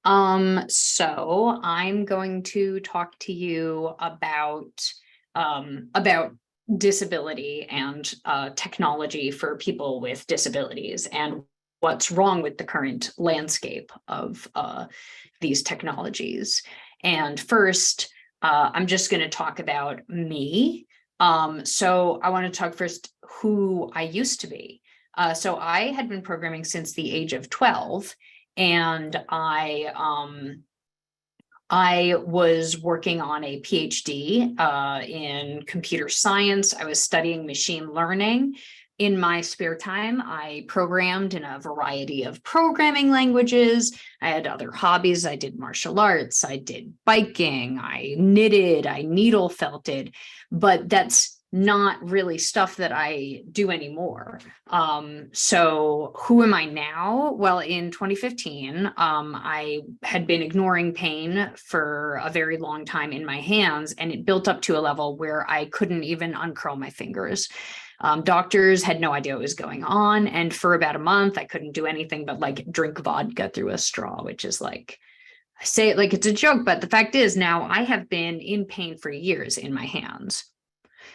So I'm going to talk to you about disability and technology for people with disabilities and what's wrong with the current landscape of these technologies. And first, I'm just going to talk about me. So I want to talk first who I used to be. So I had been programming since the age of 12. And I was working on a PhD in computer science. I was studying machine learning. In my spare time, I programmed in a variety of programming languages. I had other hobbies. I did martial arts. I did biking. I knitted. I needle felted. But that's not really stuff that I do anymore. So who am I now? Well, in 2015, I had been ignoring pain for a very long time in my hands, and it built up to a level where I couldn't even uncurl my fingers. Doctors had no idea what was going on. And for about a month, I couldn't do anything but like drink vodka through a straw, which is like, I say it like it's a joke, but the fact is now I have been in pain for years in my hands.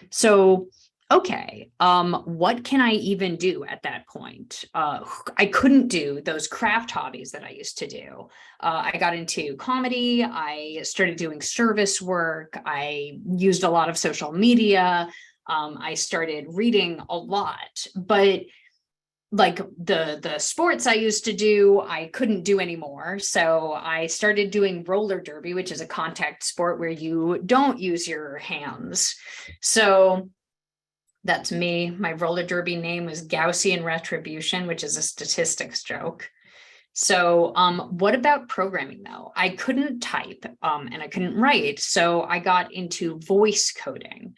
So, okay, what can I even do at that point? I couldn't do those craft hobbies that I used to do. I got into comedy. I started doing service work. I used a lot of social media. I started reading a lot, but like the sports I used to do, I couldn't do anymore. So I started doing roller derby, which is a contact sport where you don't use your hands. So that's me. My roller derby name was Gaussian Retribution, which is a statistics joke. So what about programming though? I couldn't type and I couldn't write. So I got into voice coding.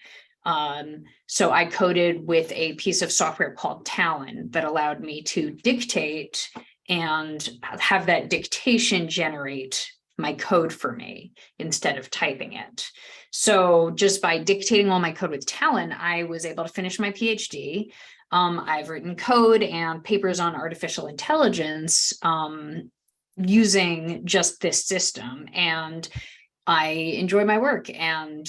So I coded with a piece of software called Talon that allowed me to dictate and have that dictation generate my code for me instead of typing it. So just by dictating all my code with Talon, I was able to finish my PhD. I've written code and papers on artificial intelligence using just this system, and I enjoy my work. And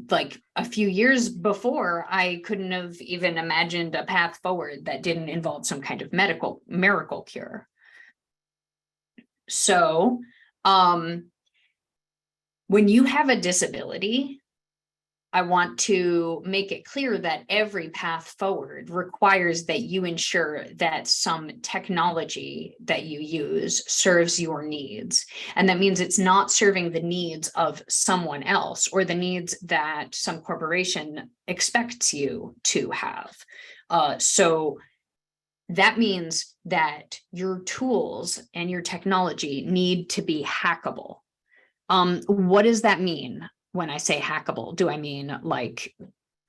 like a few years before, I couldn't have even imagined a path forward that didn't involve some kind of miracle cure. So when you have a disability, I want to make it clear that every path forward requires that you ensure that some technology that you use serves your needs. And that means it's not serving the needs of someone else or the needs that some corporation expects you to have. So that means that your tools and your technology need to be hackable. What does that mean? When I say hackable, do I mean like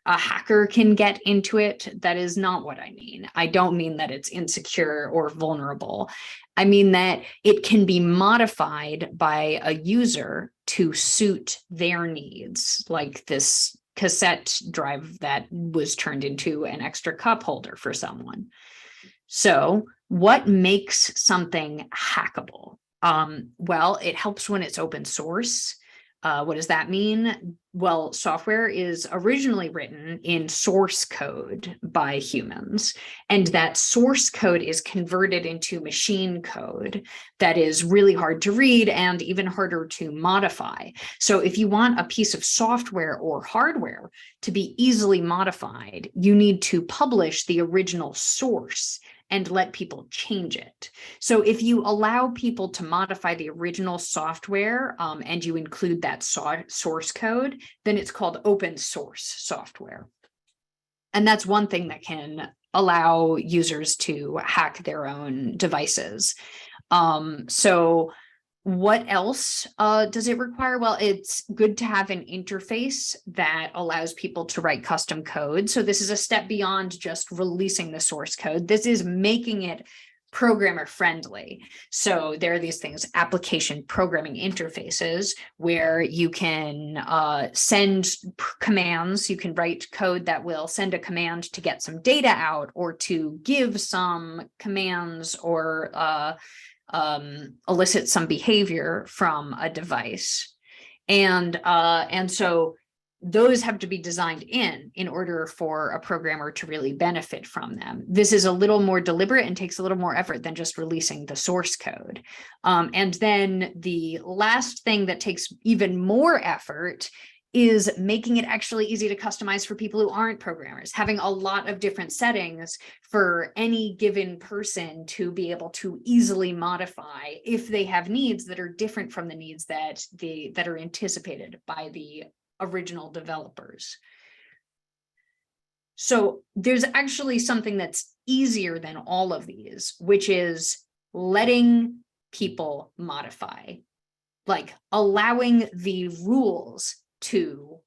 a hacker can get into it? That is not what I mean. I don't mean that it's insecure or vulnerable. I mean that it can be modified by a user to suit their needs, like this cassette drive that was turned into an extra cup holder for someone. So what makes something hackable? Well, it helps when it's open source. What does that mean? Well, software is originally written in source code by humans, and that source code is converted into machine code that is really hard to read and even harder to modify. So if you want a piece of software or hardware to be easily modified, you need to publish the original source and let people change it. So if you allow people to modify the original software and you include that source code, then it's called open source software. And that's one thing that can allow users to hack their own devices. So what else does it require? Well, it's good to have an interface that allows people to write custom code. So this is a step beyond just releasing the source code. This is making it programmer friendly. So there are these things, application programming interfaces, where you can send commands. You can write code that will send a command to get some data out or to give some commands or elicit some behavior from a device. And so those have to be designed in order for a programmer to really benefit from them. This is a little more deliberate and takes a little more effort than just releasing the source code. And then the last thing that takes even more effort is making it actually easy to customize for people who aren't programmers, having a lot of different settings for any given person to be able to easily modify if they have needs that are different from the needs that are anticipated by the original developers. So there's actually something that's easier than all of these, which is letting people modify, like allowing the rules to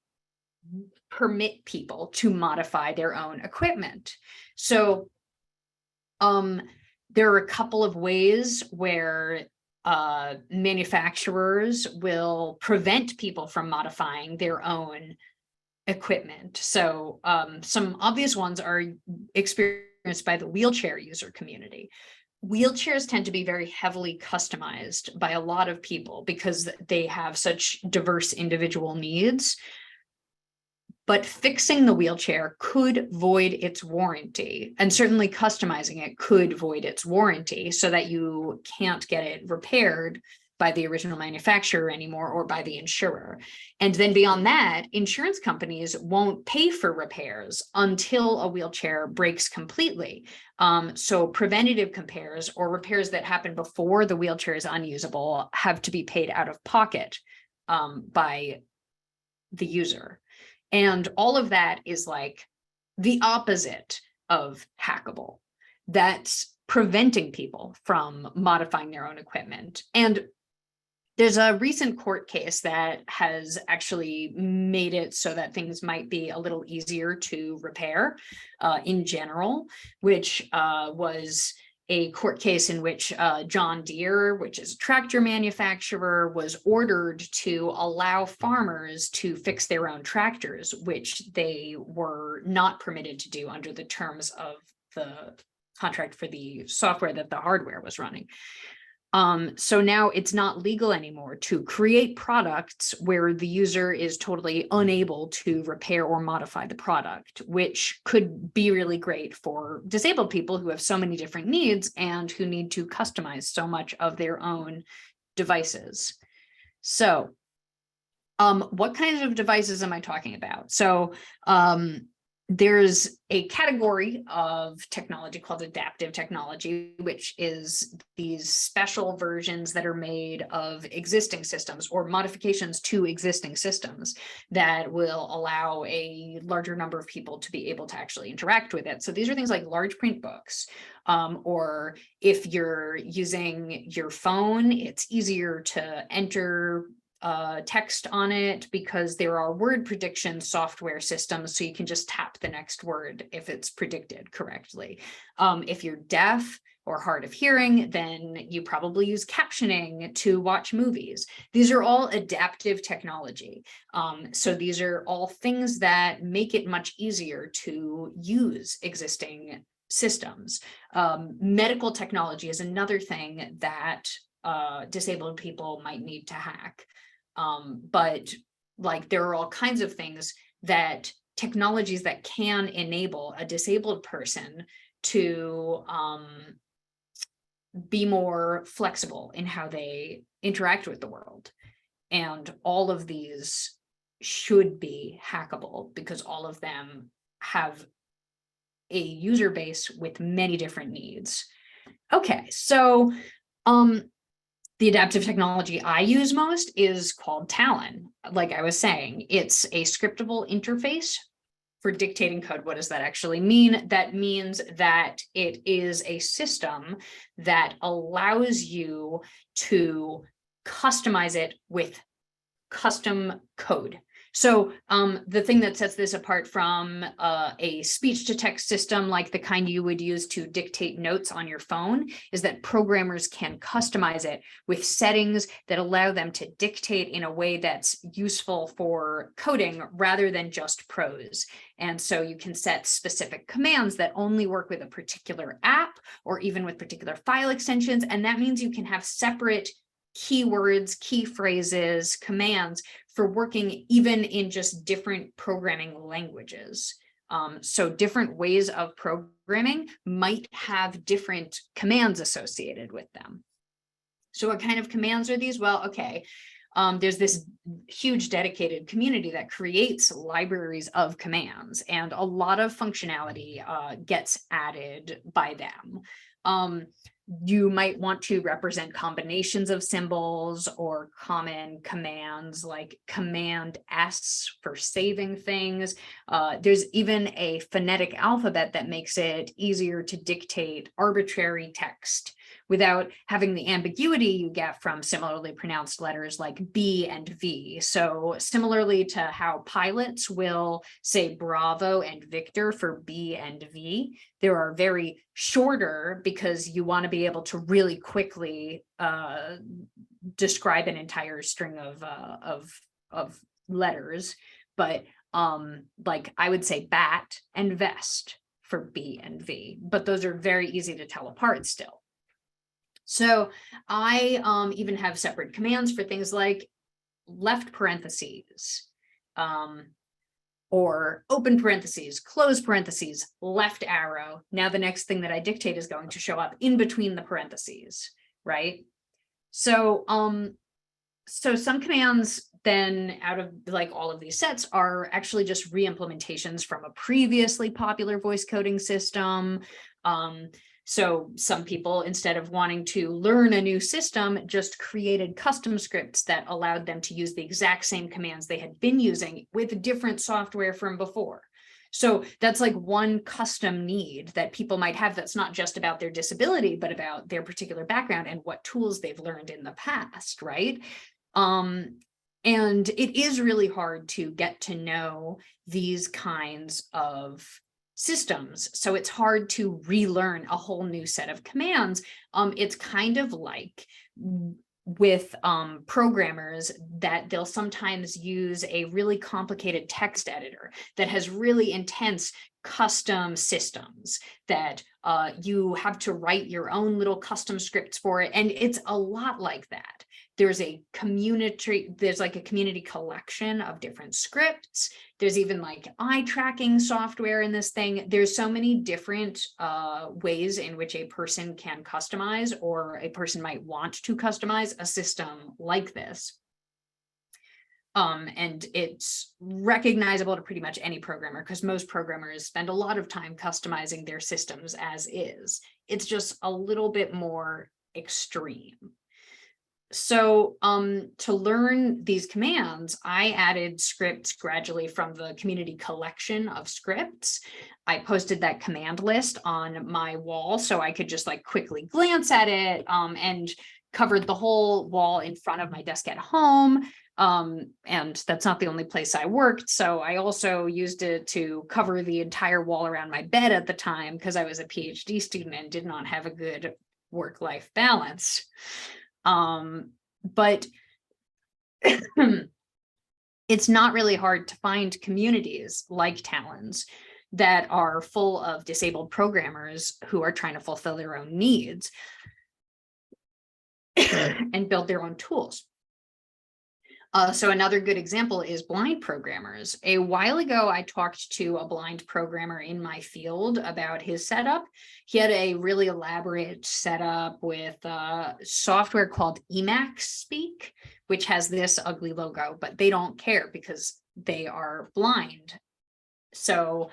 permit people to modify their own equipment. So there are a couple of ways where manufacturers will prevent people from modifying their own equipment. So some obvious ones are experienced by the wheelchair user community. Wheelchairs tend to be very heavily customized by a lot of people because they have such diverse individual needs. But fixing the wheelchair could void its warranty, and certainly customizing it could void its warranty so that you can't get it repaired by the original manufacturer anymore or by the insurer. And then beyond that, insurance companies won't pay for repairs until a wheelchair breaks completely. So preventative repairs or repairs that happen before the wheelchair is unusable have to be paid out of pocket by the user. And all of that is like the opposite of hackable. That's preventing people from modifying their own equipment. And there's a recent court case that has actually made it so that things might be a little easier to repair in general, which was a court case in which John Deere, which is a tractor manufacturer, was ordered to allow farmers to fix their own tractors, which they were not permitted to do under the terms of the contract for the software that the hardware was running. So now it's not legal anymore to create products where the user is totally unable to repair or modify the product, which could be really great for disabled people who have so many different needs and who need to customize so much of their own devices. So what kinds of devices am I talking about? So there's a category of technology called adaptive technology, which is these special versions that are made of existing systems or modifications to existing systems that will allow a larger number of people to be able to actually interact with it. So these are things like large print books, or if you're using your phone, it's easier to enter text on it because there are word prediction software systems, so you can just tap the next word if it's predicted correctly. If you're deaf or hard of hearing, then you probably use captioning to watch movies. These are all adaptive technology. So these are all things that make it much easier to use existing systems. Medical technology is another thing that disabled people might need to hack. But like there are all kinds of things that technologies that can enable a disabled person to be more flexible in how they interact with the world. And all of these should be hackable because all of them have a user base with many different needs. Okay, so the adaptive technology I use most is called Talon. Like I was saying, it's a scriptable interface for dictating code. What does that actually mean? That means that it is a system that allows you to customize it with custom code. So the thing that sets this apart from a speech-to-text system like the kind you would use to dictate notes on your phone is that programmers can customize it with settings that allow them to dictate in a way that's useful for coding rather than just prose. And so you can set specific commands that only work with a particular app or even with particular file extensions. And that means you can have separate keywords, key phrases, commands for working even in just different programming languages. So different ways of programming might have different commands associated with them. So what kind of commands are these? Well, okay, there's this huge dedicated community that creates libraries of commands, and a lot of functionality gets added by them. You might want to represent combinations of symbols or common commands like Command S for saving things. There's even a phonetic alphabet that makes it easier to dictate arbitrary text without having the ambiguity you get from similarly pronounced letters like B and V. So similarly to how pilots will say Bravo and Victor for B and V, there are very shorter because you want to be able to really quickly describe an entire string of letters. But like I would say bat and vest for B and V, but those are very easy to tell apart still. So I even have separate commands for things like left parentheses, or open parentheses, close parentheses, left arrow. Now the next thing that I dictate is going to show up in between the parentheses, right? So so some commands then out of like all of these sets are actually just re-implementations from a previously popular voice coding system. So some people, instead of wanting to learn a new system, just created custom scripts that allowed them to use the exact same commands they had been using with different software from before. So that's like one custom need that people might have that's not just about their disability, but about their particular background and what tools they've learned in the past, right? And it is really hard to get to know these kinds of systems. So it's hard to relearn a whole new set of commands. It's kind of like with programmers that they'll sometimes use a really complicated text editor that has really intense custom systems that you have to write your own little custom scripts for it. And it's a lot like that. There's like a community collection of different scripts. There's even like eye tracking software in this thing. There's so many different ways in which a person can customize, or a person might want to customize a system like this. And it's recognizable to pretty much any programmer because most programmers spend a lot of time customizing their systems as is. It's just a little bit more extreme. So to learn these commands, I added scripts gradually from the community collection of scripts. I posted that command list on my wall so I could just like quickly glance at it, and covered the whole wall in front of my desk at home. And that's not the only place I worked. So I also used it to cover the entire wall around my bed at the time because I was a PhD student and did not have a good work-life balance. But it's not really hard to find communities like Talon's that are full of disabled programmers who are trying to fulfill their own needs and build their own tools. So another good example is blind programmers. A while ago, I talked to a blind programmer in my field about his setup. He had a really elaborate setup with software called Emacs Speak, which has this ugly logo, but they don't care because they are blind. So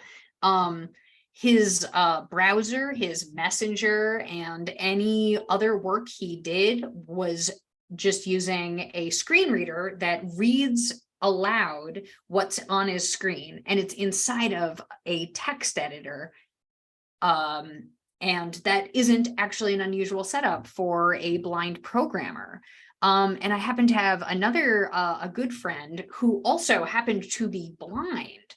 his browser, his messenger, and any other work he did was just using a screen reader that reads aloud what's on his screen, and it's inside of a text editor. And that isn't actually an unusual setup for a blind programmer. And I happen to have another, a good friend who also happened to be blind.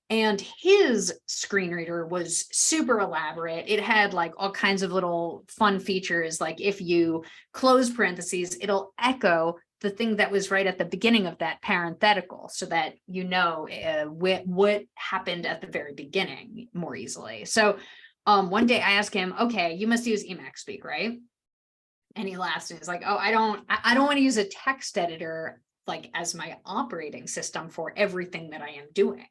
And his screen reader was super elaborate. It had like all kinds of little fun features. Like if you close parentheses, it'll echo the thing that was right at the beginning of that parenthetical so that you know what happened at the very beginning more easily. So One day I asked him, okay, you must use Emacs Speak, right? And he laughs and he's like, oh, I don't want to use a text editor like as my operating system for everything that I am doing.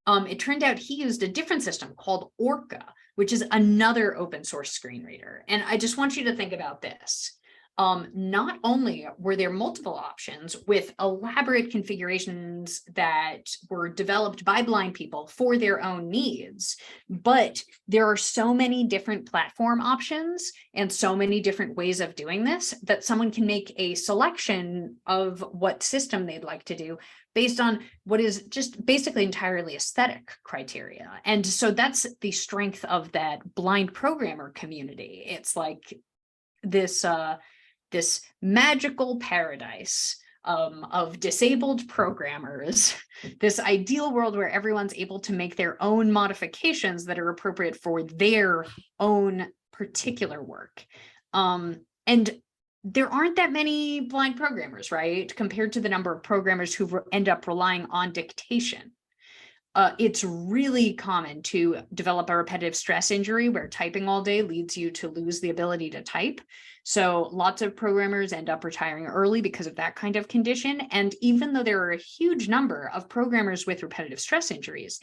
It turned out he used a different system called Orca, which is another open source screen reader. And I just want you to think about this. Not only were there multiple options with elaborate configurations that were developed by blind people for their own needs, but there are so many different platform options and so many different ways of doing this that someone can make a selection of what system they'd like to do based on what is just basically entirely aesthetic criteria. And so that's the strength of that blind programmer community. It's like this magical paradise of disabled programmers, this ideal world where everyone's able to make their own modifications that are appropriate for their own particular work. And there aren't that many blind programmers, right? Compared to the number of programmers who end up relying on dictation. It's really common to develop a repetitive stress injury where typing all day leads you to lose the ability to type. So lots of programmers end up retiring early because of that kind of condition. And even though there are a huge number of programmers with repetitive stress injuries,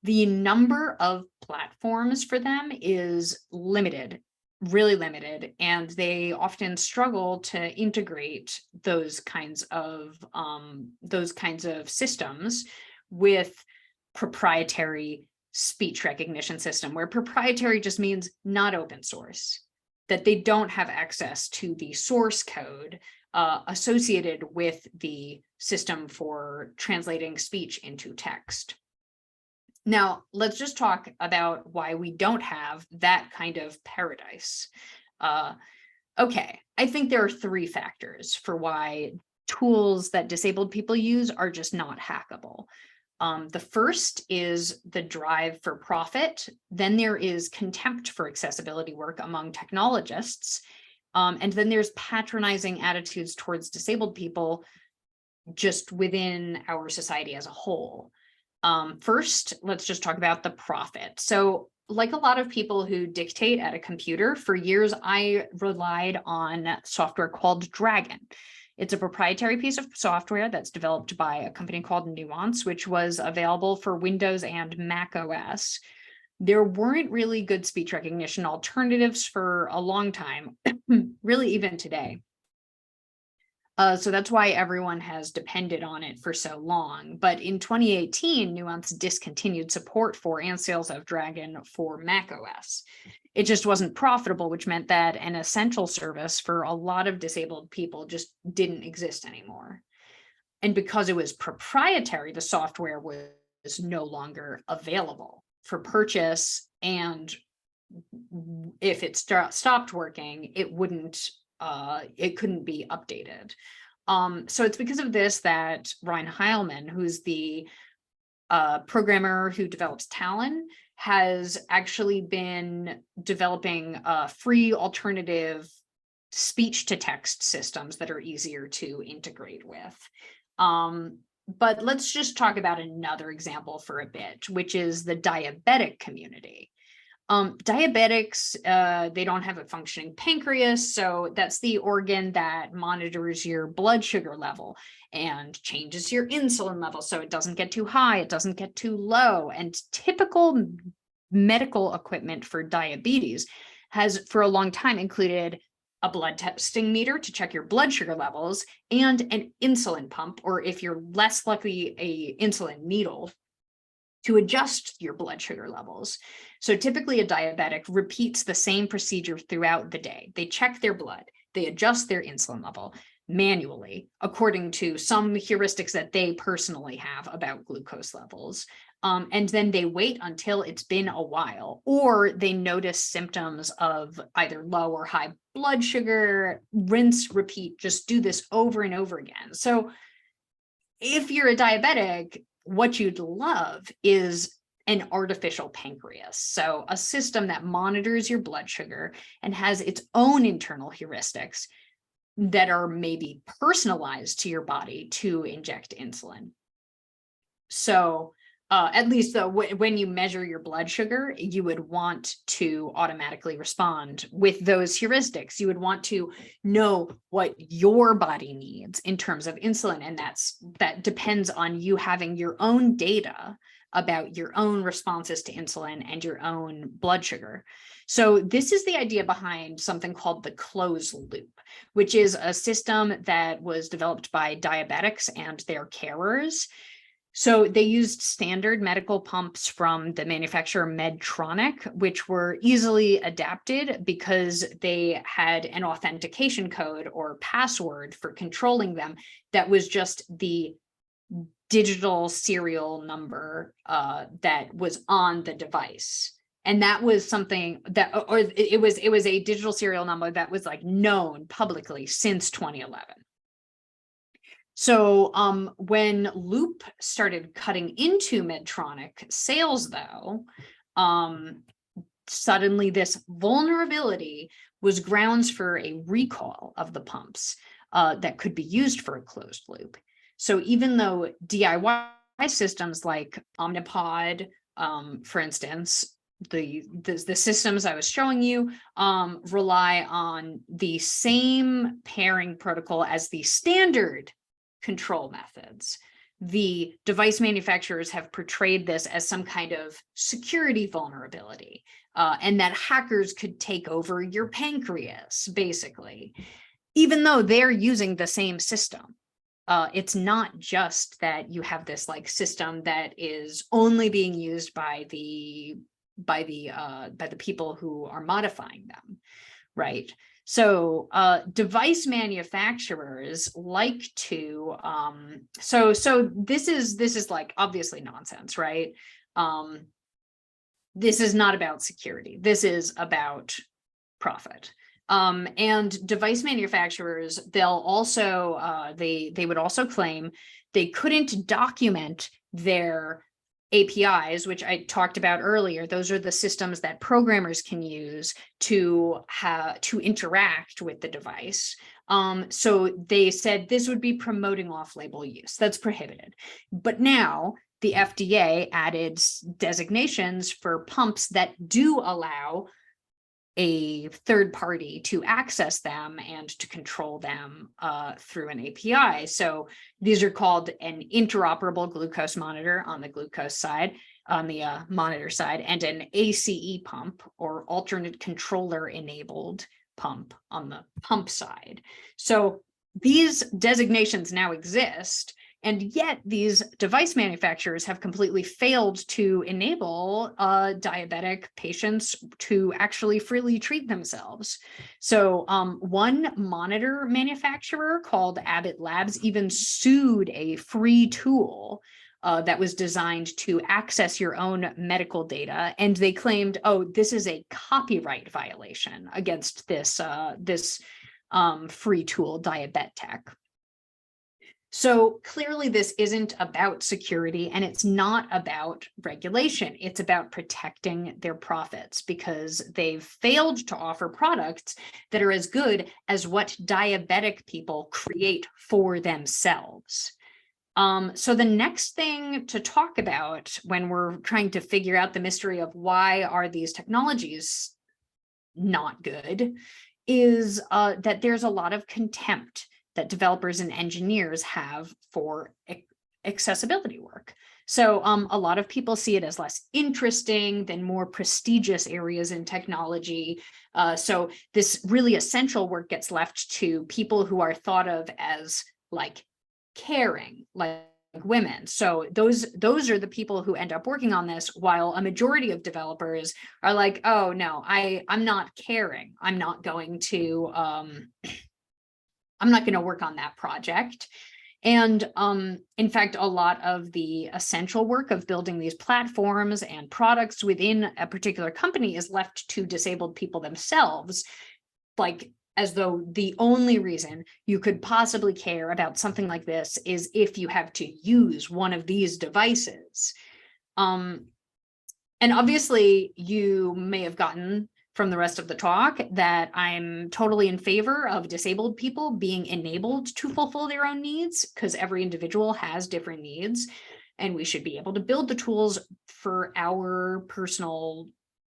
the number of platforms for them is limited, really limited, and they often struggle to integrate those kinds of systems with proprietary speech recognition system, where proprietary just means not open source, that they don't have access to the source code associated with the system for translating speech into text. Now, let's just talk about why we don't have that kind of paradise. Okay, I think there are 3 factors for why tools that disabled people use are just not hackable. The first is the drive for profit. Then there is contempt for accessibility work among technologists. And then there's patronizing attitudes towards disabled people just within our society as a whole. First, let's just talk about the profit. So like a lot of people who dictate at a computer, for years, I relied on software called Dragon. It's a proprietary piece of software that's developed by a company called Nuance, which was available for Windows and Mac OS. There weren't really good speech recognition alternatives for a long time, really even today. So that's why everyone has depended on it for so long. But in 2018, Nuance discontinued support for and sales of Dragon for Mac OS. It just wasn't profitable, which meant that an essential service for a lot of disabled people just didn't exist anymore. And because it was proprietary, the software was no longer available for purchase. And if it stopped working, it couldn't be updated. So it's because of this that Ryan Heilman, who's the programmer who develops Talon, has actually been developing free alternative speech to text systems that are easier to integrate with. But let's just talk about another example for a bit, which is the diabetic community. Diabetics, they don't have a functioning pancreas, so that's the organ that monitors your blood sugar level and changes your insulin level so it doesn't get too high, it doesn't get too low. And typical medical equipment for diabetes has for a long time included a blood testing meter to check your blood sugar levels and an insulin pump, or if you're less lucky, a insulin needle to adjust your blood sugar levels. So typically a diabetic repeats the same procedure throughout the day. They check their blood, they adjust their insulin level manually according to some heuristics that they personally have about glucose levels. And then they wait until it's been a while, or they notice symptoms of either low or high blood sugar, rinse, repeat, just do this over and over again. So if you're a diabetic, what you'd love is an artificial pancreas. So a system that monitors your blood sugar and has its own internal heuristics that are maybe personalized to your body to inject insulin. So At least though, when you measure your blood sugar, you would want to automatically respond with those heuristics. You would want to know what your body needs in terms of insulin. And that depends on you having your own data about your own responses to insulin and your own blood sugar. So this is the idea behind something called the closed loop, which is a system that was developed by diabetics and their carers. So they used standard medical pumps from the manufacturer Medtronic, which were easily adapted because they had an authentication code or password for controlling them that was just the digital serial number that was on the device. And that was something that, or it was a digital serial number that was like known publicly since 2011. So when Loop started cutting into Medtronic sales, though, suddenly this vulnerability was grounds for a recall of the pumps that could be used for a closed loop. So even though DIY systems like Omnipod, for instance, the systems I was showing you rely on the same pairing protocol as the standard control methods, the device manufacturers have portrayed this as some kind of security vulnerability, and that hackers could take over your pancreas, basically, even though they're using the same system. It's not just that you have this like system that is only being used by the people who are modifying them, right? So device manufacturers like to so this is like obviously nonsense, right? This is not about security. This is about profit. And device manufacturers, they'll also they would also claim they couldn't document their APIs, which I talked about earlier. Those are the systems that programmers can use to interact with the device. So they said this would be promoting off-label use. That's prohibited. But now the FDA added designations for pumps that do allow a third party to access them and to control them through an API. So these are called an interoperable glucose monitor on the glucose side, on the monitor side, and an ACE pump or alternate controller enabled pump on the pump side. So these designations now exist. And yet these device manufacturers have completely failed to enable diabetic patients to actually freely treat themselves. So one monitor manufacturer called Abbott Labs even sued a free tool that was designed to access your own medical data. And they claimed, oh, this is a copyright violation against this, free tool, Diabetic. So clearly this isn't about security and it's not about regulation. It's about protecting their profits because they've failed to offer products that are as good as what diabetic people create for themselves. So the next thing to talk about when we're trying to figure out the mystery of why are these technologies not good is that there's a lot of contempt that developers and engineers have for accessibility work. So a lot of people see it as less interesting than more prestigious areas in technology. So this really essential work gets left to people who are thought of as like caring, like women. So those are the people who end up working on this, while a majority of developers are like, oh no, I'm not caring. I'm not going to work on that project. And in fact, a lot of the essential work of building these platforms and products within a particular company is left to disabled people themselves, like as though the only reason you could possibly care about something like this is if you have to use one of these devices. And obviously you may have gotten from the rest of the talk that I'm totally in favor of disabled people being enabled to fulfill their own needs, because every individual has different needs. and we should be able to build the tools for our personal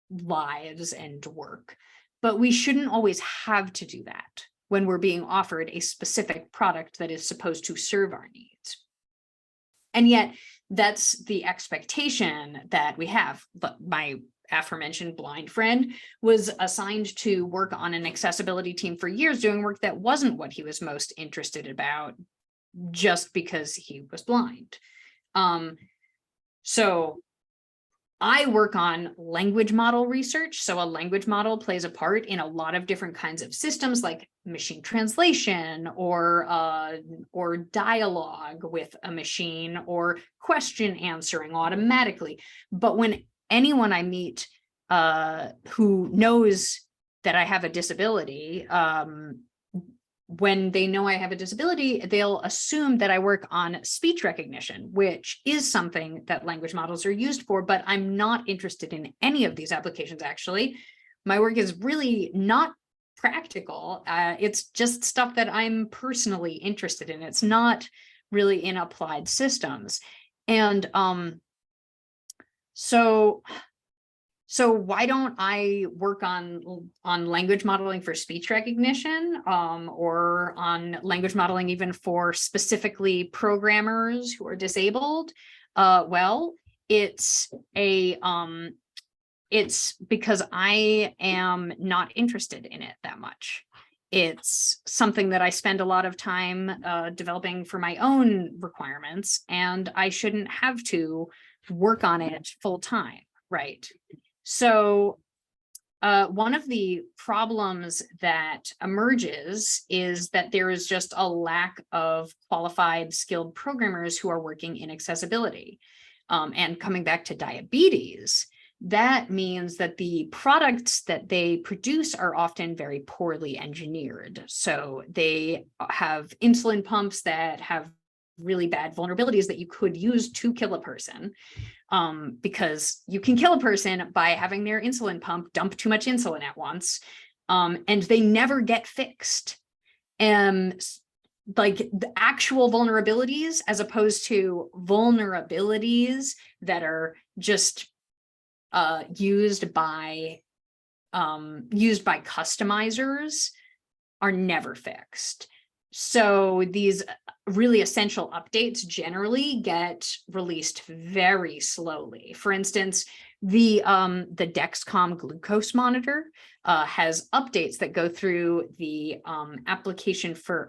lives and work. But we shouldn't always have to do that when we're being offered a specific product that is supposed to serve our needs. And yet that's the expectation that we have. But my aforementioned blind friend was assigned to work on an accessibility team for years, doing work that wasn't what he was most interested about, just because he was blind. So I work on language model research. So a language model plays a part in a lot of different kinds of systems, like machine translation or dialogue with a machine, or question answering automatically. But when anyone I meet who knows that I have a disability, when they know I have a disability, they'll assume that I work on speech recognition, which is something that language models are used for, but I'm not interested in any of these applications, actually. My work is really not practical. It's just stuff that I'm personally interested in. It's not really in applied systems. And so why don't I work on language modeling for speech recognition, or on language modeling even for specifically programmers who are disabled? Well, it's because I am not interested in it that much. It's something that I spend a lot of time developing for my own requirements, and I shouldn't have to work on it full time, right? So one of the problems that emerges is that there is just a lack of qualified, skilled programmers who are working in accessibility. And coming back to diabetes, that means that the products that they produce are often very poorly engineered. So they have insulin pumps that have really bad vulnerabilities that you could use to kill a person. Because you can kill a person by having their insulin pump dump too much insulin at once, and they never get fixed. And like the actual vulnerabilities, as opposed to vulnerabilities that are just used by customizers, are never fixed. So these really essential updates generally get released very slowly. For instance, the Dexcom glucose monitor has updates that go through the application for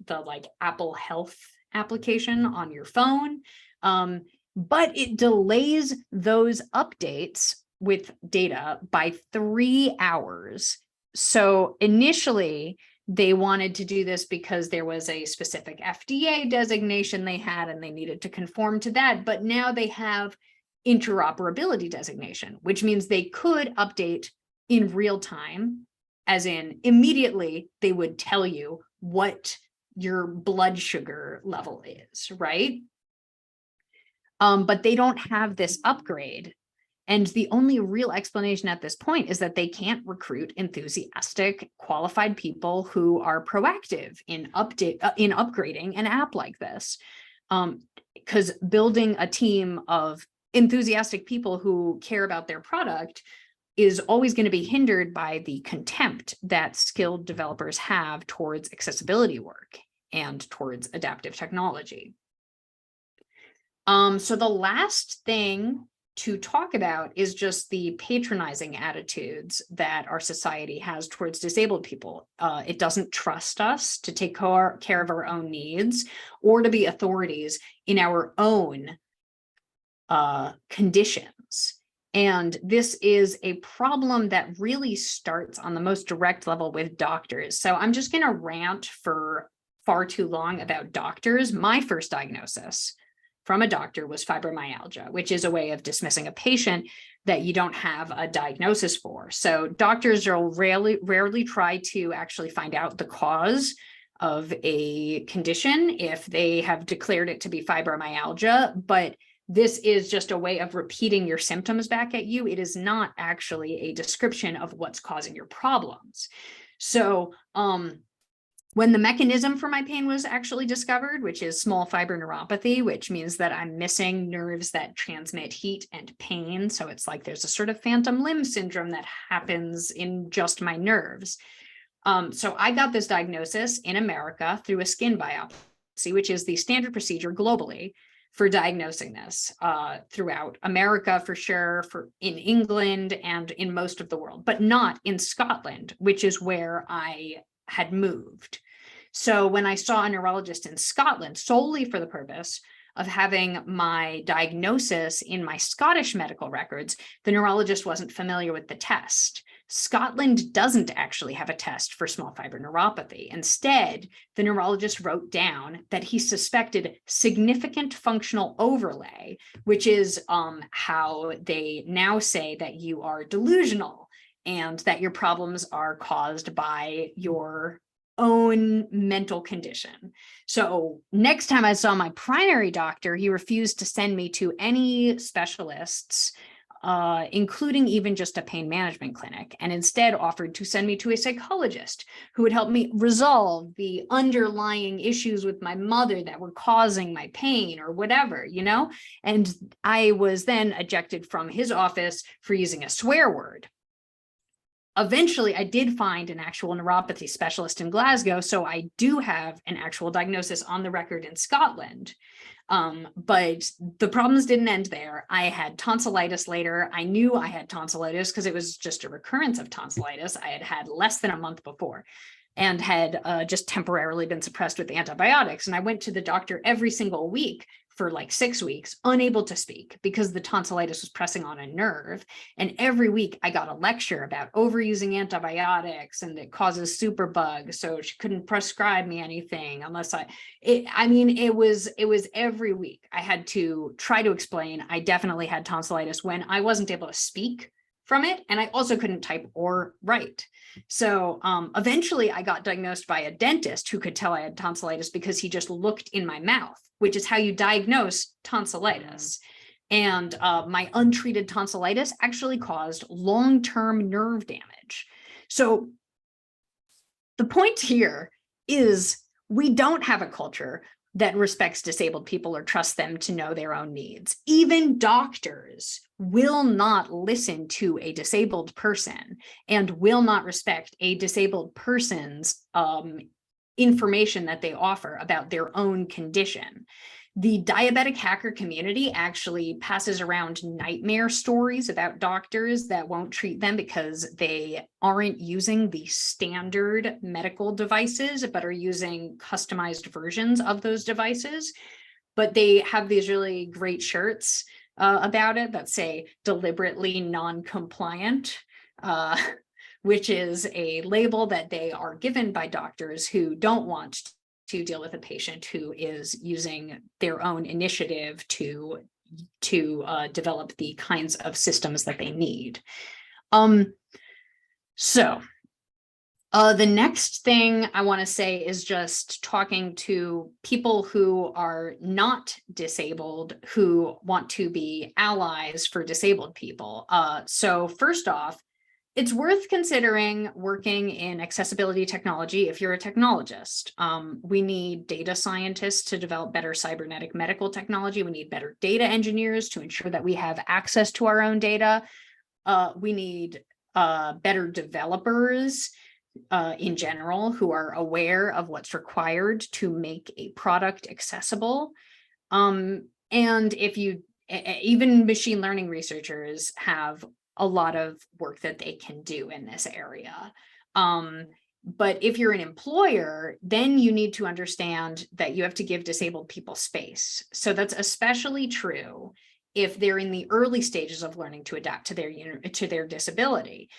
the like Apple Health application on your phone, but it delays those updates with data by 3 hours. So initially, they wanted to do this because there was a specific FDA designation they had, and they needed to conform to that. But now they have interoperability designation, which means they could update in real time, as in immediately they would tell you what your blood sugar level is, right? But they don't have this upgrade. And the only real explanation at this point is that they can't recruit enthusiastic, qualified people who are proactive in upgrading an app like this. Because building a team of enthusiastic people who care about their product is always going to be hindered by the contempt that skilled developers have towards accessibility work and towards adaptive technology. So the last thing to talk about is just the patronizing attitudes that our society has towards disabled people. It doesn't trust us to take care of our own needs or to be authorities in our own conditions. And this is a problem that really starts on the most direct level with doctors. So I'm just going to rant for far too long about doctors. My first diagnosis from a doctor was fibromyalgia, which is a way of dismissing a patient that you don't have a diagnosis for. So doctors will rarely try to actually find out the cause of a condition if they have declared it to be fibromyalgia, but this is just a way of repeating your symptoms back at you. It is not actually a description of what's causing your problems. So When the mechanism for my pain was actually discovered, which is small fiber neuropathy, which means that I'm missing nerves that transmit heat and pain. So it's like there's a sort of phantom limb syndrome that happens in just my nerves. So I got this diagnosis in America through a skin biopsy, which is the standard procedure globally for diagnosing this throughout America, for sure, in England and in most of the world, but not in Scotland, which is where I had moved. So when I saw a neurologist in Scotland solely for the purpose of having my diagnosis in my Scottish medical records, the neurologist wasn't familiar with the test. Scotland doesn't actually have a test for small fiber neuropathy. Instead, the neurologist wrote down that he suspected significant functional overlay, which is how they now say that you are delusional and that your problems are caused by your own mental condition. So next time I saw my primary doctor, he refused to send me to any specialists, including even just a pain management clinic, and instead offered to send me to a psychologist who would help me resolve the underlying issues with my mother that were causing my pain or whatever, you know? And I was then ejected from his office for using a swear word. Eventually, I did find an actual neuropathy specialist in Glasgow, so I do have an actual diagnosis on the record in Scotland. But the problems didn't end there. I had tonsillitis later. I knew I had tonsillitis because it was just a recurrence of tonsillitis I had had less than a month before and had just temporarily been suppressed with antibiotics. And I went to the doctor every single week for like 6 weeks, unable to speak because the tonsillitis was pressing on a nerve. And every week I got a lecture about overusing antibiotics and it causes superbugs. So she couldn't prescribe me anything unless it was every week. I had to try to explain I definitely had tonsillitis when I wasn't able to speak from it. And I also couldn't type or write. So eventually I got diagnosed by a dentist who could tell I had tonsillitis because he just looked in my mouth, which is how you diagnose tonsillitis. And my untreated tonsillitis actually caused long-term nerve damage. So the point here is we don't have a culture that respects disabled people or trusts them to know their own needs. Even doctors will not listen to a disabled person and will not respect a disabled person's information that they offer about their own condition. The diabetic hacker community actually passes around nightmare stories about doctors that won't treat them because they aren't using the standard medical devices, but are using customized versions of those devices. But they have these really great shirts about it that say deliberately non-compliant, which is a label that they are given by doctors who don't want to deal with a patient who is using their own initiative to develop the kinds of systems that they need. So the next thing I want to say is just talking to people who are not disabled, who want to be allies for disabled people. So first off, it's worth considering working in accessibility technology if you're a technologist. We need data scientists to develop better cybernetic medical technology. We need better data engineers to ensure that we have access to our own data. We need better developers in general who are aware of what's required to make a product accessible. And if you, even machine learning researchers have a lot of work that they can do in this area. But if you're an employer, then you need to understand that you have to give disabled people space. So that's especially true if they're in the early stages of learning to adapt to their disability.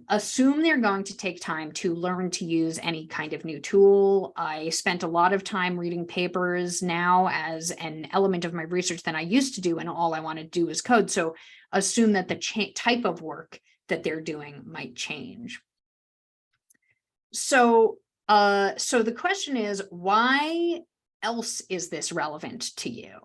Assume they're going to take time to learn to use any kind of new tool. I spent a lot of time reading papers now as an element of my research than I used to do, and all I want to do is code. So assume that the type of work that they're doing might change. So the question is, why else is this relevant to you?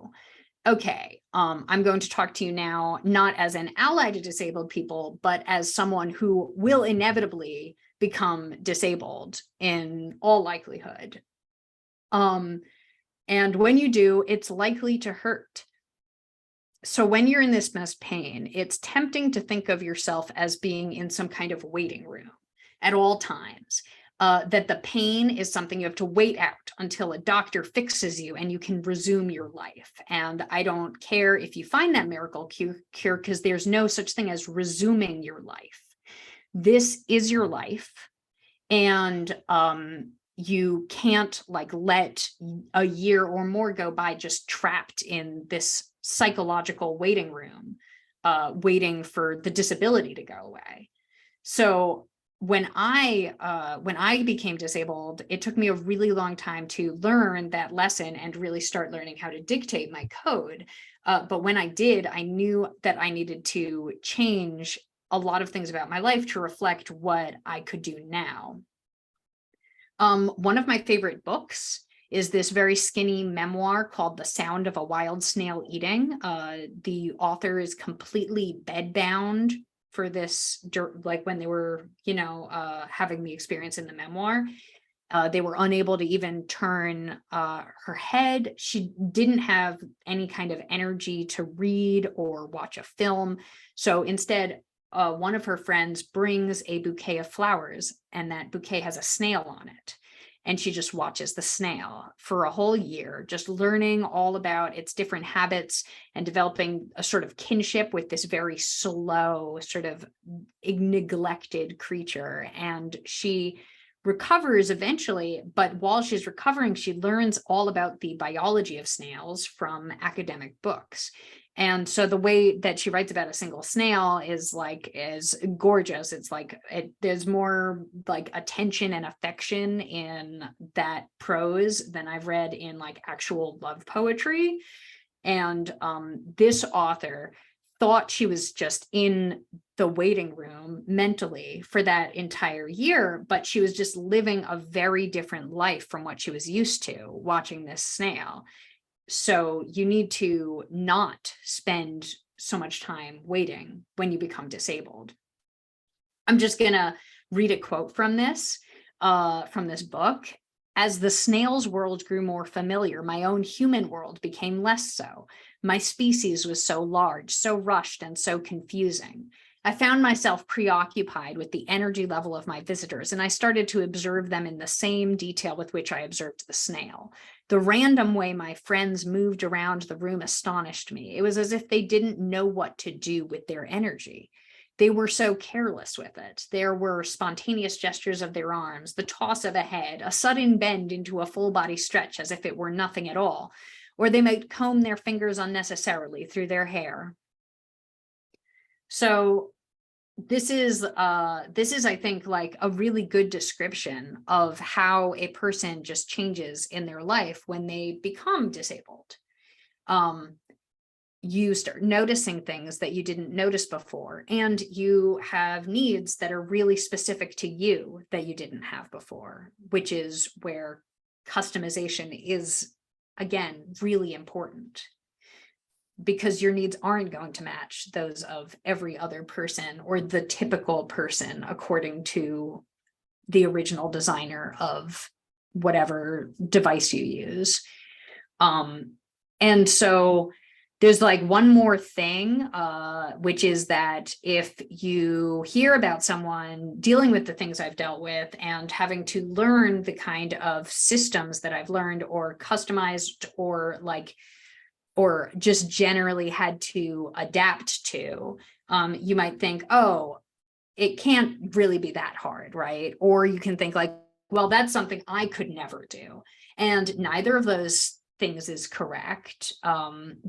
Okay, I'm going to talk to you now, not as an ally to disabled people, but as someone who will inevitably become disabled in all likelihood. And when you do, it's likely to hurt. So when you're in this much pain, it's tempting to think of yourself as being in some kind of waiting room at all times. That the pain is something you have to wait out until a doctor fixes you and you can resume your life. And I don't care if you find that miracle cure, because there's no such thing as resuming your life. This is your life. And you can't like let a year or more go by just trapped in this psychological waiting room, waiting for the disability to go away. So when I became disabled, it took me a really long time to learn that lesson and really start learning how to dictate my code. But when I did, I knew that I needed to change a lot of things about my life to reflect what I could do now. One of my favorite books is this very skinny memoir called The Sound of a Wild Snail Eating. The author is completely bedbound for this, like when they were, having the experience in the memoir. They were unable to even turn her head. She didn't have any kind of energy to read or watch a film. So instead, one of her friends brings a bouquet of flowers, and that bouquet has a snail on it. And she just watches the snail for a whole year, just learning all about its different habits and developing a sort of kinship with this very slow, sort of neglected creature. And she recovers eventually, but while she's recovering, she learns all about the biology of snails from academic books. And so the way that she writes about a single snail is gorgeous. It's like there's more like attention and affection in that prose than I've read in like actual love poetry. And this author thought she was just in the waiting room mentally for that entire year, but she was just living a very different life from what she was used to watching this snail. So you need to not spend so much time waiting when you become disabled. I'm just going to read a quote from this book. As the snail's world grew more familiar, my own human world became less so. My species was so large, so rushed, and so confusing. I found myself preoccupied with the energy level of my visitors, and I started to observe them in the same detail with which I observed the snail. The random way my friends moved around the room astonished me. It was as if they didn't know what to do with their energy. They were so careless with it. There were spontaneous gestures of their arms, the toss of a head, a sudden bend into a full body stretch as if it were nothing at all, or they might comb their fingers unnecessarily through their hair. So this is, I think, like a really good description of how a person just changes in their life when they become disabled. You start noticing things that you didn't notice before, and you have needs that are really specific to you that you didn't have before, which is where customization is, again, really important, because your needs aren't going to match those of every other person or the typical person according to the original designer of whatever device you use. And so there's like one more thing, which is that if you hear about someone dealing with the things I've dealt with and having to learn the kind of systems that I've learned or customized or just generally had to adapt to, you might think, oh, it can't really be that hard, right? Or you can think like, well, that's something I could never do. And neither of those things is correct,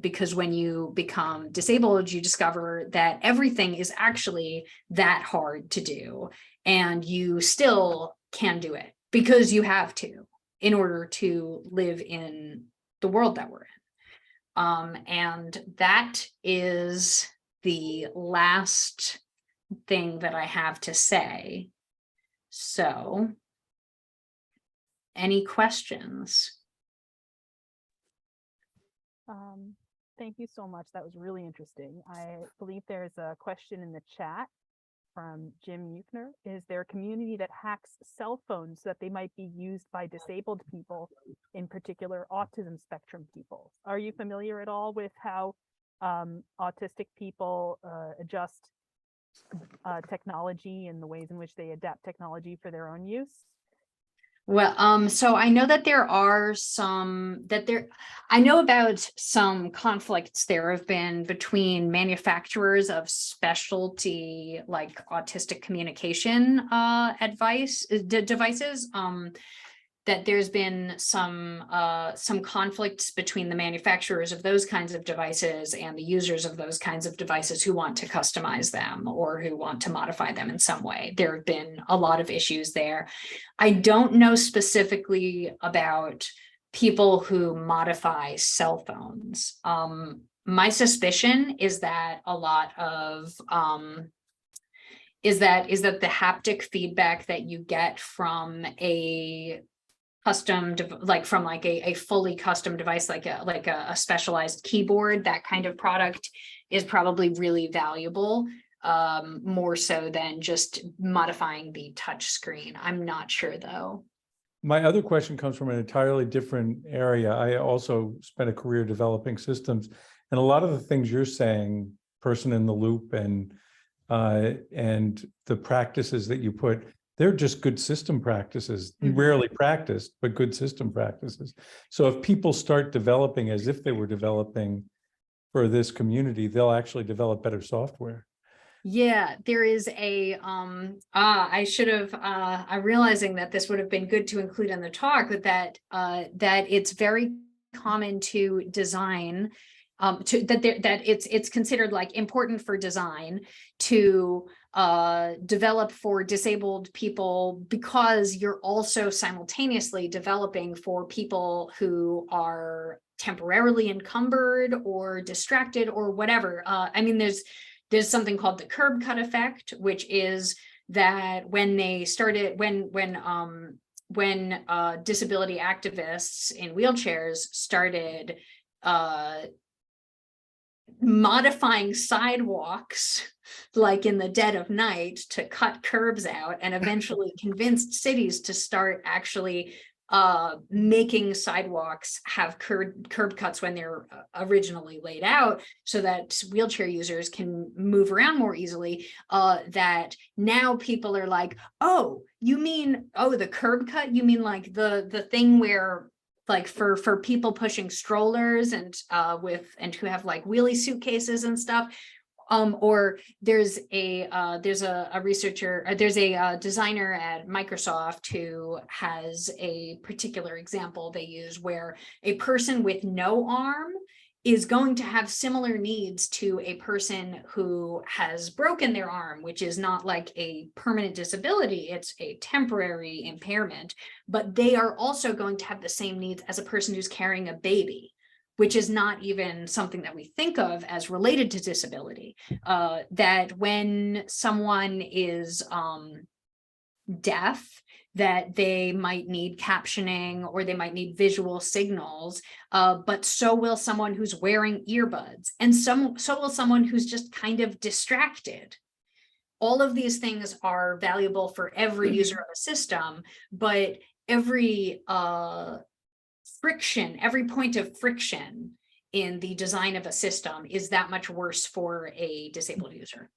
because when you become disabled, you discover that everything is actually that hard to do, and you still can do it because you have to in order to live in the world that we're in. And that is the last thing that I have to say. So, any questions? Thank you so much. That was really interesting. I believe there's a question in the chat. from Jim Euchner. Is there a community that hacks cell phones so that they might be used by disabled people, in particular autism spectrum people? Are you familiar at all with how autistic people adjust technology and the ways in which they adapt technology for their own use? Well, so I know that I know about some conflicts there have been between manufacturers of specialty like autistic communication devices. That there's been some conflicts between the manufacturers of those kinds of devices and the users of those kinds of devices who want to customize them or who want to modify them in some way. There have been a lot of issues there. I don't know specifically about people who modify cell phones. My suspicion is that a lot of is that the haptic feedback that you get from a custom, like from like a fully custom device, like a specialized keyboard, that kind of product is probably really valuable, more so than just modifying the touch screen. I'm not sure though. My other question comes from an entirely different area. I also spent a career developing systems, and a lot of the things you're saying, person in the loop and the practices that you put, they're just good system practices, rarely practiced, but good system practices. So if people start developing as if they were developing for this community, they'll actually develop better software. Yeah, there is a I should have I'm realizing that this would have been good to include in the talk, but that it's very common to design that it's considered like important for design to develop for disabled people, because you're also simultaneously developing for people who are temporarily encumbered or distracted or whatever. I mean, there's something called the curb cut effect, which is that when they started, when disability activists in wheelchairs started modifying sidewalks like in the dead of night to cut curbs out, and eventually convinced cities to start actually making sidewalks have curb cuts when they're originally laid out so that wheelchair users can move around more easily, that now people are like, oh, you mean, oh, the curb cut, you mean like the thing where like for people pushing strollers and who have like wheelie suitcases and stuff. Or there's a designer at Microsoft who has a particular example they use where a person with no arm is going to have similar needs to a person who has broken their arm, which is not like a permanent disability, it's a temporary impairment, but they are also going to have the same needs as a person who's carrying a baby, which is not even something that we think of as related to disability. That when someone is deaf, that they might need captioning or they might need visual signals, but so will someone who's wearing earbuds, and so will someone who's just kind of distracted. All of these things are valuable for every user of a system, but every every point of friction in the design of a system is that much worse for a disabled user.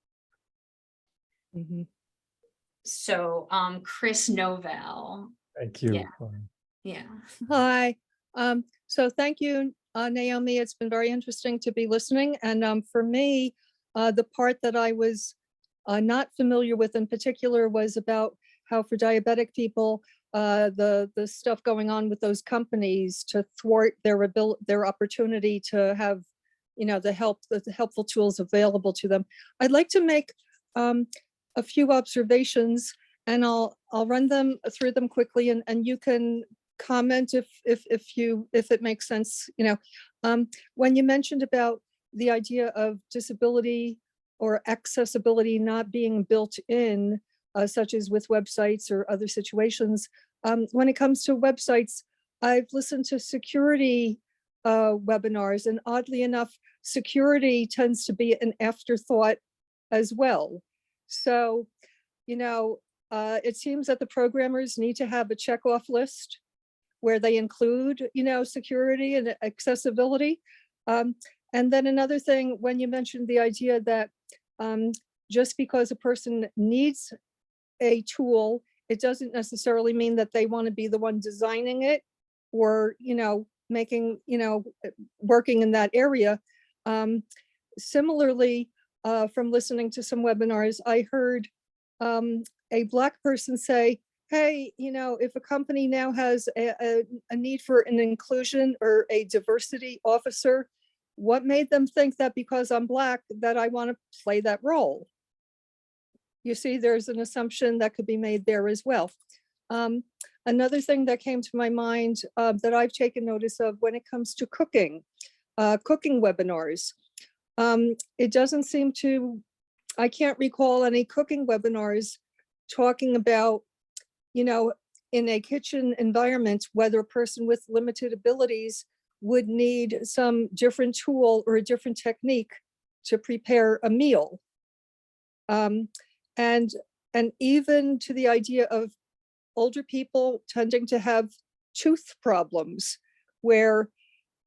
So Chris Novell. Thank you. Yeah. Hi. So thank you, Naomi. It's been very interesting to be listening. And for me, the part that I was not familiar with in particular was about how for diabetic people, the stuff going on with those companies to thwart their opportunity to have, the helpful tools available to them. I'd like to make a few observations, and I'll run them through them quickly, and you can comment if it makes sense. When you mentioned about the idea of disability or accessibility not being built in, such as with websites or other situations, when it comes to websites, I've listened to security webinars, and oddly enough, security tends to be an afterthought as well. So, it seems that the programmers need to have a checkoff list where they include, security and accessibility. And then another thing, when you mentioned the idea that just because a person needs a tool, it doesn't necessarily mean that they want to be the one designing it or, making, working in that area. Similarly, from listening to some webinars, I heard a Black person say, hey, if a company now has a need for an inclusion or a diversity officer, what made them think that because I'm Black that I want to play that role? You see, there's an assumption that could be made there as well. Another thing that came to my mind that I've taken notice of when it comes to cooking webinars. It doesn't seem to, I can't recall any cooking webinars talking about, in a kitchen environment, whether a person with limited abilities would need some different tool or a different technique to prepare a meal. And even to the idea of older people tending to have tooth problems where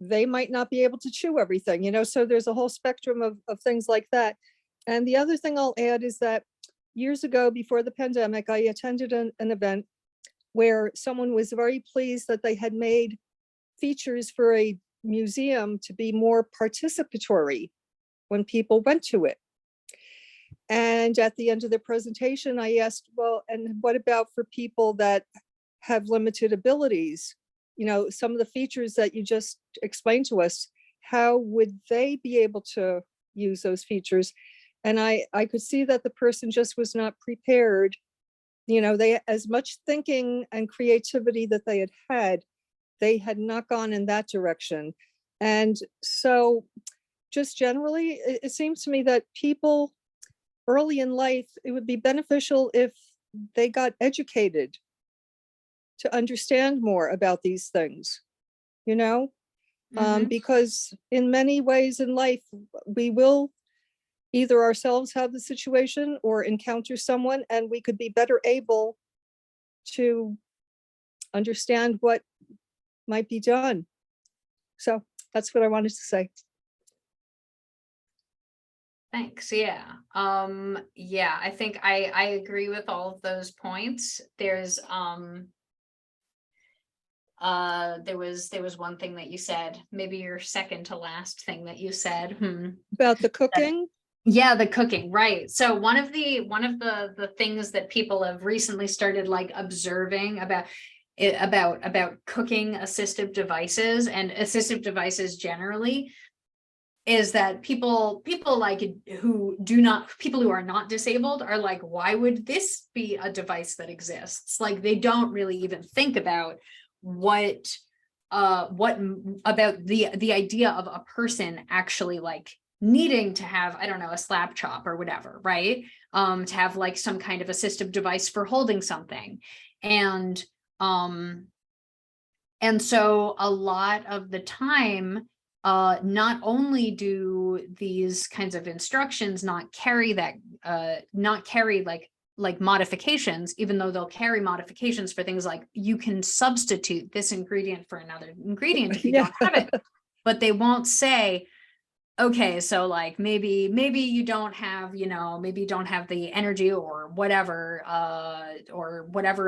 they might not be able to chew everything, so there's a whole spectrum of things like that. And the other thing I'll add is that years ago, before the pandemic, I attended an event where someone was very pleased that they had made features for a museum to be more participatory when people went to it. And at the end of the presentation, I asked, well, and what about for people that have limited abilities? Some of the features that you just explained to us, how would they be able to use those features? And I could see that the person just was not prepared. They, as much thinking and creativity that they had, they had not gone in that direction. And so just generally, it seems to me that people early in life, it would be beneficial if they got educated to understand more about these things, because in many ways in life, we will either ourselves have the situation or encounter someone, and we could be better able to understand what might be done. So that's what I wanted to say. Thanks. Yeah. Yeah, I think I agree with all of those points. There was one thing that you said, maybe your second to last thing that you said. About the cooking? Yeah, the cooking, right. So one of the things that people have recently started like observing about cooking assistive devices and assistive devices generally is that people like people who are not disabled are like, why would this be a device that exists? Like they don't really even think about what about the idea of a person actually like needing to have, I don't know, a slap chop or whatever, right? To have like some kind of assistive device for holding something. And so a lot of the time, not only do these kinds of instructions not carry like modifications, even though they'll carry modifications for things like you can substitute this ingredient for another ingredient if you don't have it, but they won't say, okay, so like maybe you don't have, maybe you don't have the energy or whatever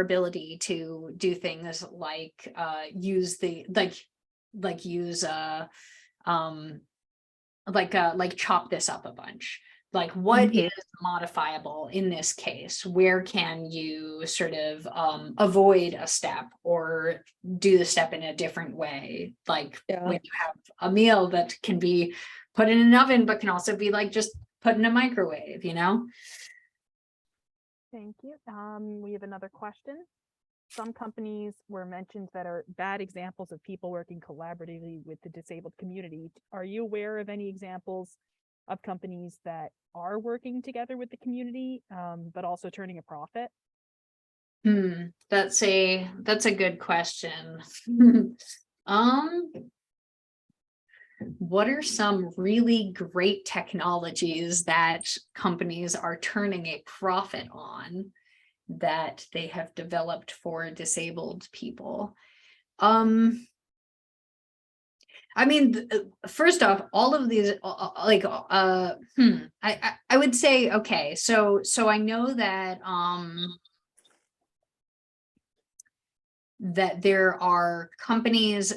ability to do things like use chop this up a bunch. Like what is modifiable in this case? Where can you sort of avoid a step or do the step in a different way? Like when you have a meal that can be put in an oven, but can also be like just put in a microwave, Thank you. We have another question. Some companies were mentioned that are bad examples of people working collaboratively with the disabled community. Are you aware of any examples of companies that are working together with the community, but also turning a profit? That's a good question. what are some really great technologies that companies are turning a profit on that they have developed for disabled people? I mean, first off, all of these, I would say, okay, so I know that that there are companies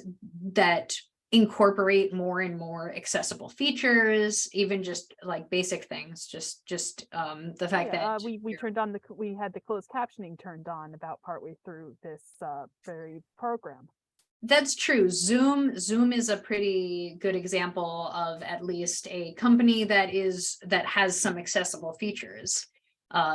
that incorporate more and more accessible features, even just like basic things, just the fact that we turned on we had the closed captioning turned on about partway through this very program. That's true. Zoom is a pretty good example of at least a company that has some accessible features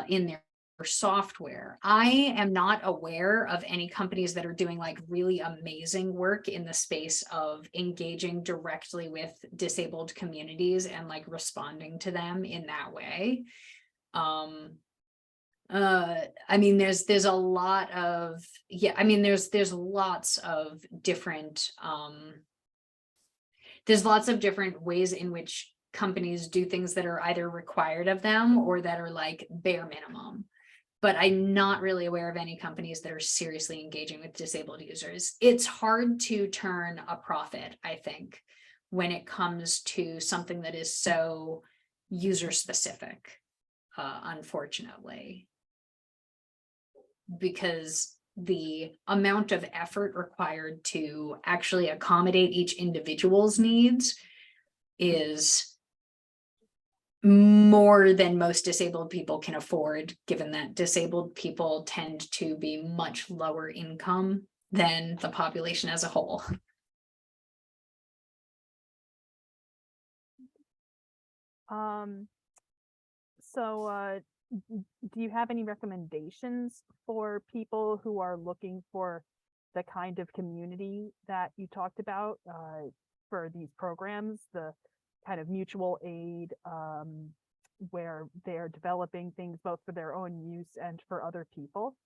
in their software. I am not aware of any companies that are doing like really amazing work in the space of engaging directly with disabled communities and like responding to them in that way. I mean, there's a lot of, I mean, there's lots of different, there's lots of different ways in which companies do things that are either required of them or that are like bare minimum. But I'm not really aware of any companies that are seriously engaging with disabled users. It's hard to turn a profit, I think, when it comes to something that is so user specific, unfortunately. Because the amount of effort required to actually accommodate each individual's needs is more than most disabled people can afford, given that disabled people tend to be much lower income than the population as a whole. So do you have any recommendations for people who are looking for the kind of community that you talked about for these programs, the kind of mutual aid where they're developing things both for their own use and for other people?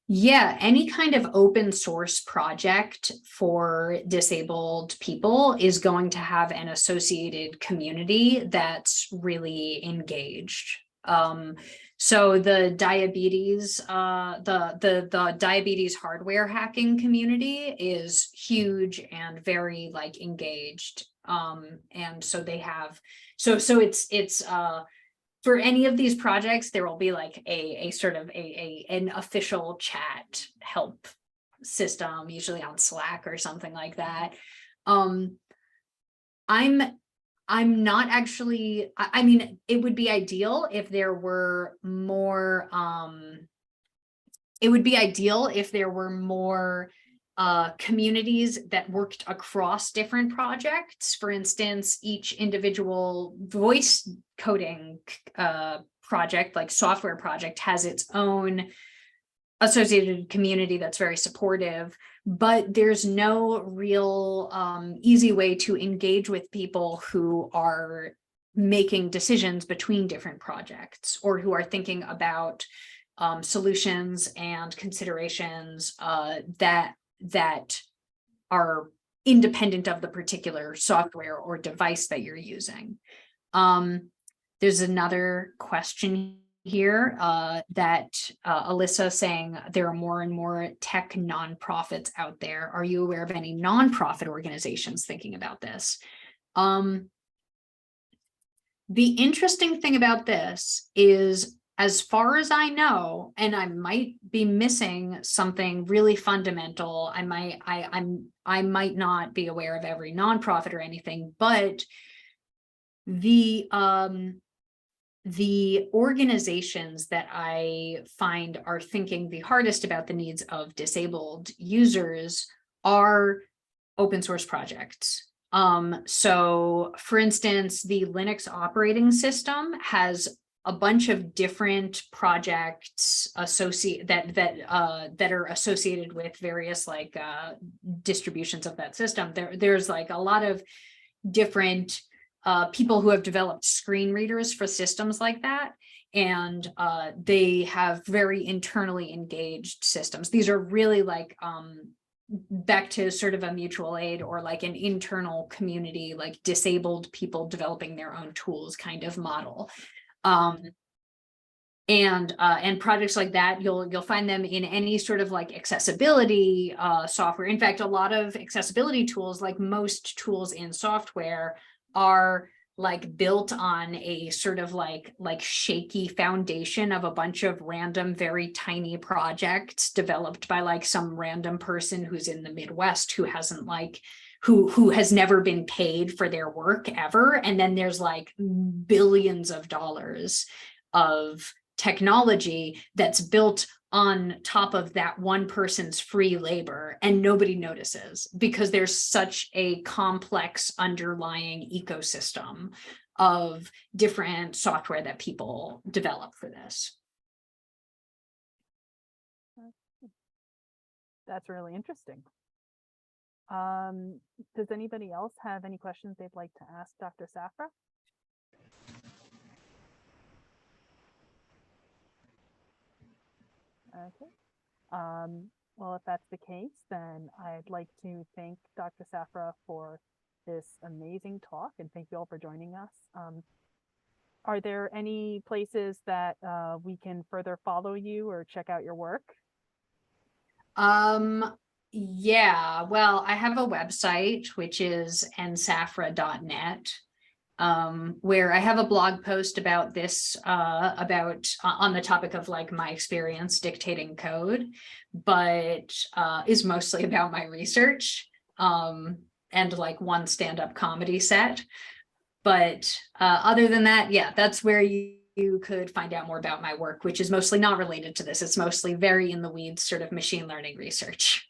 Yeah, any kind of open source project for disabled people is going to have an associated community that's really engaged. So the diabetes, the diabetes hardware hacking community is huge and very like engaged. And so they have, so it's for any of these projects, there will be like a sort of an official chat help system, usually on Slack or something like that. I'm not actually, I mean, it would be ideal if there were more, communities that worked across different projects. For instance, each individual voice coding project, like software project, has its own associated community that's very supportive, but there's no real easy way to engage with people who are making decisions between different projects or who are thinking about solutions and considerations that are independent of the particular software or device that you're using. There's another question here that Alyssa saying there are more and more tech nonprofits out there. Are you aware of any nonprofit organizations thinking about this? The interesting thing about this is, as far as I know, and I might be missing something really fundamental, I might not be aware of every nonprofit or anything, but the organizations that I find are thinking the hardest about the needs of disabled users are open source projects. So for instance, the Linux operating system has a bunch of different projects that are associated with various like distributions of that system. There's like a lot of different people who have developed screen readers for systems like that, and they have very internally engaged systems. These are really like back to sort of a mutual aid or like an internal community, like disabled people developing their own tools kind of model. And projects like that, you'll find them in any sort of like accessibility software. In fact, a lot of accessibility tools, like most tools in software, are like built on a sort of like shaky foundation of a bunch of random, very tiny projects developed by like some random person who's in the Midwest who hasn't like who has never been paid for their work ever. And then there's like billions of dollars of technology that's built on top of that one person's free labor, and nobody notices because there's such a complex underlying ecosystem of different software that people develop for this. That's really interesting. Does anybody else have any questions they'd like to ask Dr. Saphra? Okay. Well, if that's the case, then I'd like to thank Dr. Saphra for this amazing talk, and thank you all for joining us. Are there any places that we can further follow you or check out your work? Yeah, well, I have a website, which is nsafra.net. Where I have a blog post about this, on the topic of like my experience dictating code, but is mostly about my research and like one stand-up comedy set. But other than that, yeah, that's where you could find out more about my work, which is mostly not related to this. It's mostly very in the weeds sort of machine learning research.